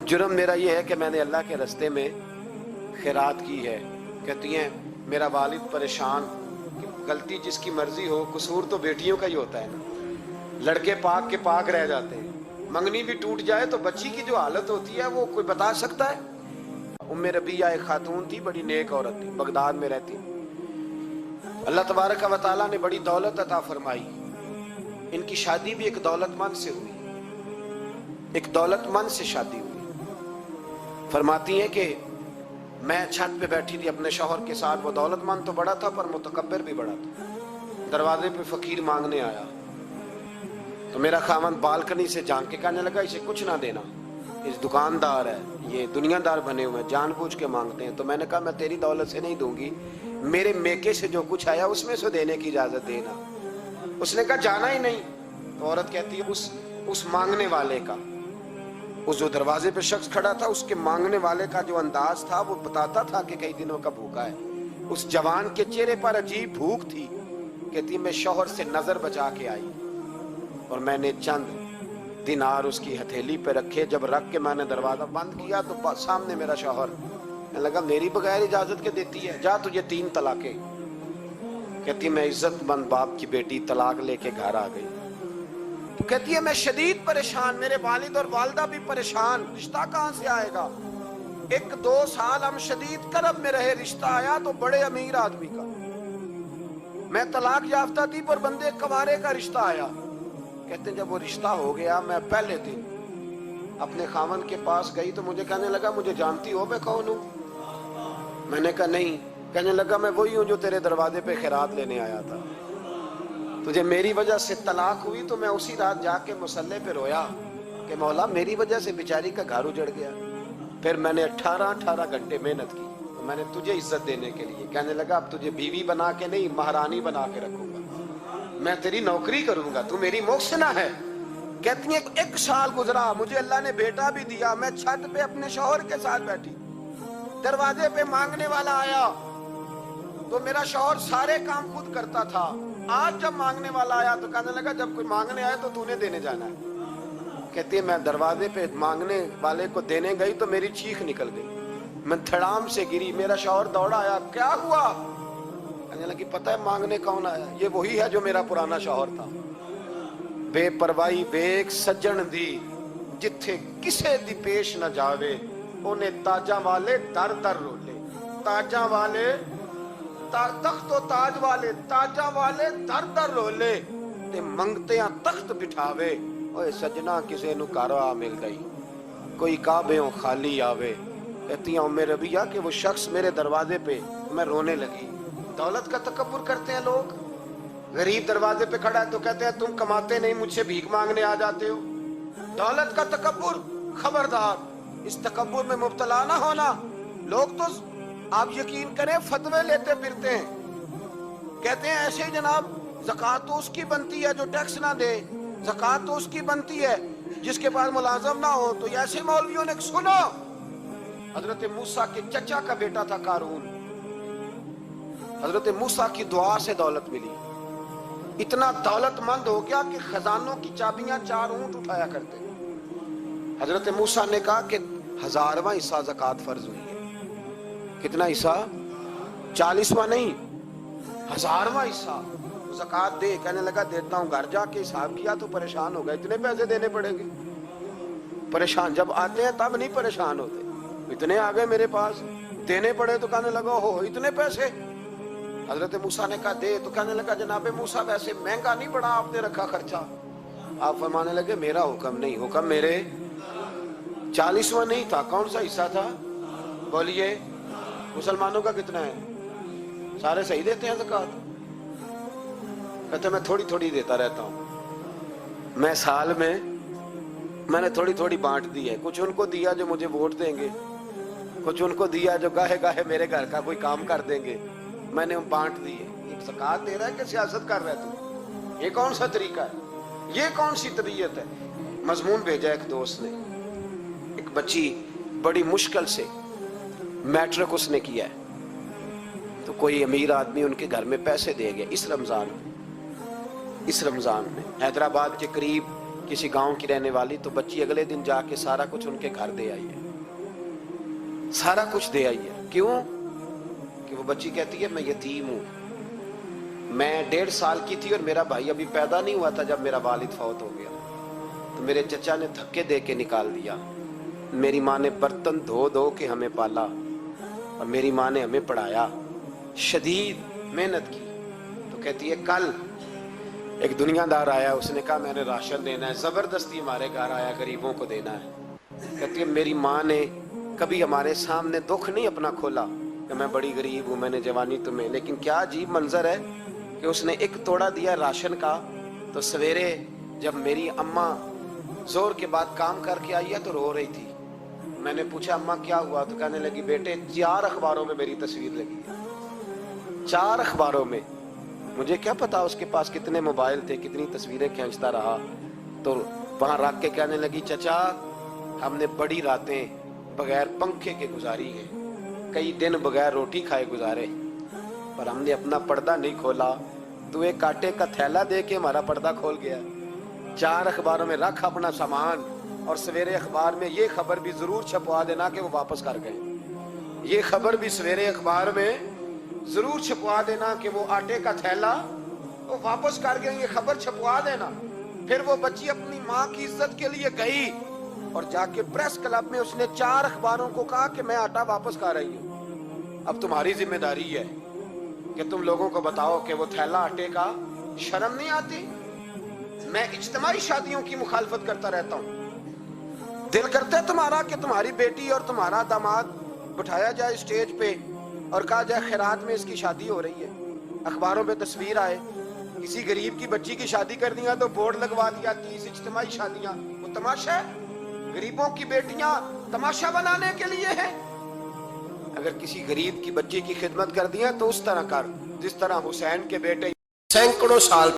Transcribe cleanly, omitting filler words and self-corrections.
जुर्म मेरा ये है कि मैंने अल्लाह के रास्ते में खैरात की है। कहती हैं मेरा वालिद परेशान, कि गलती जिसकी मर्जी हो, कसूर तो बेटियों का ही होता है ना। लड़के पाक के पाक रह जाते हैं, मंगनी भी टूट जाए तो बच्ची की जो हालत होती है वो कोई बता सकता है। उम्मे रबिया एक खातून थी, बड़ी नेक औरत थी, बगदाद में रहती। अल्लाह तबारक व तआला ने बड़ी दौलत अता फरमाई। इनकी शादी भी एक दौलतमंद से हुई, एक दौलतमंद से शादी हुई। फरमाती हैं कि मैं छत पे बैठी थी अपने शौहर के साथ। वो दौलतमंद तो बड़ा था पर मुतकब्बिर भी बड़ा था। दरवाजे पे फकीर मांगने आया तो मेरा खामन बालकनी से झांक के कहने लगा इसे कुछ ना देना, इस दुकानदार है, ये दुनियादार बने हुए हैं, जानबूझ के मांगते हैं। तो मैंने कहा मैं तेरी दौलत से नहीं दूंगी, मेरे मेके से जो कुछ आया उसमें से देने की इजाजत देना। उसने कहा जाना ही नहीं। तो औरत कहती है उस मांगने वाले का, उस जो दरवाजे पे शख्स खड़ा था, उसके मांगने वाले का जो अंदाज था वो बताता था कि कई दिनों का भूखा है। उस जवान के चेहरे पर अजीब भूख थी। कहती मैं शौहर से नजर बचा के आई और मैंने चंद दिनार उसकी हथेली पे रखे। जब रख के मैंने दरवाजा बंद किया तो सामने मेरा शौहर लगा मेरी बगैर इजाजत के देती है, जा तुझे 3 तलाके। कहती मैं इज्जतमंद बाप की बेटी तलाक लेके घर आ गई। तो कहती है मैं शदीद परेशान, मेरे वालिद और वालदा भी परेशान, रिश्ता कहां से आएगा। 1-2 साल हम शदीद करब में रहे, रिश्ता आया तो बड़े अमीर आदमी का। मैं तलाक याफ्ता थी पर बंदे कवारे का रिश्ता आया। कहते जब वो रिश्ता हो गया, मैं पहले दिन अपने खामन के पास गई तो मुझे कहने लगा मुझे जानती हो मैं कौन हूं। मैंने कहा नहीं। कहने लगा मैं वही हूं जो तेरे दरवाजे पे खैरात लेने आया था। तुझे मेरी वजह से तलाक हुई तो मैं उसी रात जाके मुसल्ले पे रोया कि मौला मेरी वजह से बेचारी का घर उजड़ गया। फिर मैंने 18 घंटे मेहनत की तो मैंने तुझे इज्जत देने के लिए। कहने लगा अब तुझे बीवी बना के नहीं महारानी बना के रखूंगा, मैं तेरी नौकरी करूंगा, तू मेरी मोहसिना है। कहती है 1 साल गुजरा, मुझे अल्लाह ने बेटा भी दिया। मैं छत पे अपने शौहर के साथ बैठी, दरवाजे पे मांगने वाला आया तो मेरा शौहर सारे काम खुद करता था। आज जब मांगने वाला आया तो कहने लगा जब कोई मांगने आया तो तूने देने जाना है। कहती है मैं दरवाजे पे मांगने वाले को देने गई तो मेरी चीख निकल गई, मैं धड़ाम से गिरी। मेरा शौहर दौड़ा आया, क्या हुआ। कहने लगी पता है मांगने कौन आया, ये वही है जो मेरा पुराना शौहर था। बेपरवाही बेक सज्जन दी जिथे किसे दी पेश न जावे, उन्हें ताजा वाले दर दर रोले। ताजा वाले तख्त तो ताज वाले, ताजा वाले दर दर रोले ते मंगते तख्त बिठावे। ओए सजना किसे नु कारवा मिल गई, कोई काबेओं खाली आवे। कहती हूं मेरे रबिया कि वो शख्स मेरे दरवाजे पे, मैं रोने लगी। दौलत का तकब्बुर करते हैं लोग। गरीब दरवाजे पे खड़ा है तो कहते हैं तुम कमाते नहीं, मुझसे भीख मांगने आ जाते हो। दौलत का तकब्बुर, खबरदार इस तकब्बुर में मुब्तला ना होना। लोग तो आप यकीन करें फतवे लेते फिरते हैं, कहते हैं ऐसे ही जनाब ज़कात तो उसकी बनती है जो टैक्स ना दे, ज़कात तो उसकी बनती है जिसके पास मुलाजम ना हो। तो ऐसे मौलवियों ने सुनो, हजरत मूसा के चचा का बेटा था कारून, हजरत मूसा की दुआ से दौलत मिली। इतना दौलतमंद हो गया कि खजानों की चाबियां 4 ऊंट उठाया करते। हजरत मूसा ने कहा कि 1000वां हिस्सा ज़कात फर्ज हुई है। कितना हिस्सा? 40वां नहीं, 1000वां हिस्सा ज़कात दे। कहने लगा देता हूं। घर जाके हिसाब किया तो परेशान हो गए, इतने पैसे देने पड़ेंगे। परेशान जब आते हैं तब नहीं परेशान होते, इतने आ गए मेरे पास, देने पड़े तो कहने लगा हो इतने पैसे। हजरत मूसा ने कहा दे, तो कहने लगा जनाबे मूसा वैसे महंगा नहीं पड़ा आपने रखा खर्चा। आप फरमाने लगे मेरा हुक्म नहीं, हुक्म मेरे। 40वां नहीं था, कौन सा हिस्सा था बोलिए। मुसलमानों का कितना है? सारे सही देते हैं ज़कात? कहते मैं थोड़ी थोड़ी देता रहता हूं। मैं साल में मैंने थोड़ी थोड़ी बांट दी है। कुछ उनको दिया जो मुझे वोट देंगे, कुछ उनको दिया जो गाहे गाहे मेरे घर का कोई काम कर देंगे, मैंने बांट दी है। एक ज़कात दे रहा है कि सियासत कर रहा है तू? ये कौन सा तरीका है, ये कौन सी तबीयत है। मजमून भेजा एक दोस्त ने, एक बच्ची बड़ी मुश्किल से मैट्रिक उसने किया है, तो कोई अमीर आदमी उनके घर में पैसे दे गया। इस रमजान में हैदराबाद के करीब किसी गांव की रहने वाली, तो बच्ची अगले दिन जाके सारा कुछ उनके घर दे आई है, सारा कुछ दे आई है। क्यों? कि वो बच्ची कहती है मैं यतीम हूं, मैं 1.5 साल की थी और मेरा भाई अभी पैदा नहीं हुआ था जब मेरा वालिद फौत हो गया, तो मेरे चचा ने धक्के दे के निकाल दिया। मेरी माँ ने बर्तन धो धो के हमें पाला और मेरी माँ ने हमें पढ़ाया, शदीद मेहनत की। तो कहती है कल एक दुनियादार आया, उसने कहा मैंने राशन देना है, जबरदस्ती हमारे घर आया, गरीबों को देना है। कहती है मेरी माँ ने कभी हमारे सामने दुख नहीं अपना खोला कि मैं बड़ी गरीब हूँ, मैंने जवानी तुम्हें, लेकिन क्या अजीब मंजर है कि उसने एक तोड़ा दिया राशन का, तो सवेरे जब मेरी अम्मा जोर के बाद काम करके आई है तो रो रही थी। मैंने पूछा अम्मा क्या हुआ, तो कहने लगी बेटे 4 अखबारों में मेरी तस्वीर लगी है, 4 अखबारों में। मुझे क्या पता उसके पास कितने मोबाइल थे, कितनी तस्वीरें खींचता रहा। तो वहां रख के कहने लगी चचा हमने बड़ी रातें बगैर पंखे के गुजारी है, कई दिन बगैर रोटी खाए गुजारे, पर हमने अपना पर्दा नहीं खोला। तू एक कांटे का थैला दे के हमारा पर्दा खोल गया। 4 अखबारों में रख अपना सामान, और सवेरे अखबार में ये खबर भी जरूर छपवा देना कि वो वापस कर गए। ये खबर भी सवेरे अखबार में जरूर छपवा देना कि वो आटे का थैला वो वापस कर गए, ये खबर छपवा देना। फिर वो बच्ची अपनी माँ की इज्जत के लिए गई और जाके प्रेस क्लब में उसने 4 अखबारों को कहा कि मैं आटा वापस कर रही हूँ। अब तुम्हारी जिम्मेदारी है कि तुम लोगों को बताओ कि वो थैला आटे का, शर्म नहीं आती? मैं इज्तिमाई शादियों की मुखालफत करता रहता हूँ। दिल करता है तुम्हारा कि तुम्हारी बेटी और तुम्हारा दामाद बिठाया जाए स्टेज पे और कहा जाए खैरात में इसकी शादी हो रही है, अखबारों में तस्वीर आए, किसी गरीब की बच्ची की शादी कर दिया तो बोर्ड लगवा दिया 30 इज्तिमाई शादियां। वो तमाशा है? गरीबों की बेटियां तमाशा बनाने के लिए है? अगर किसी गरीब की बच्ची की खिदमत कर दिया तो उस तरह कर जिस तरह हुसैन के बेटे सैकड़ों साल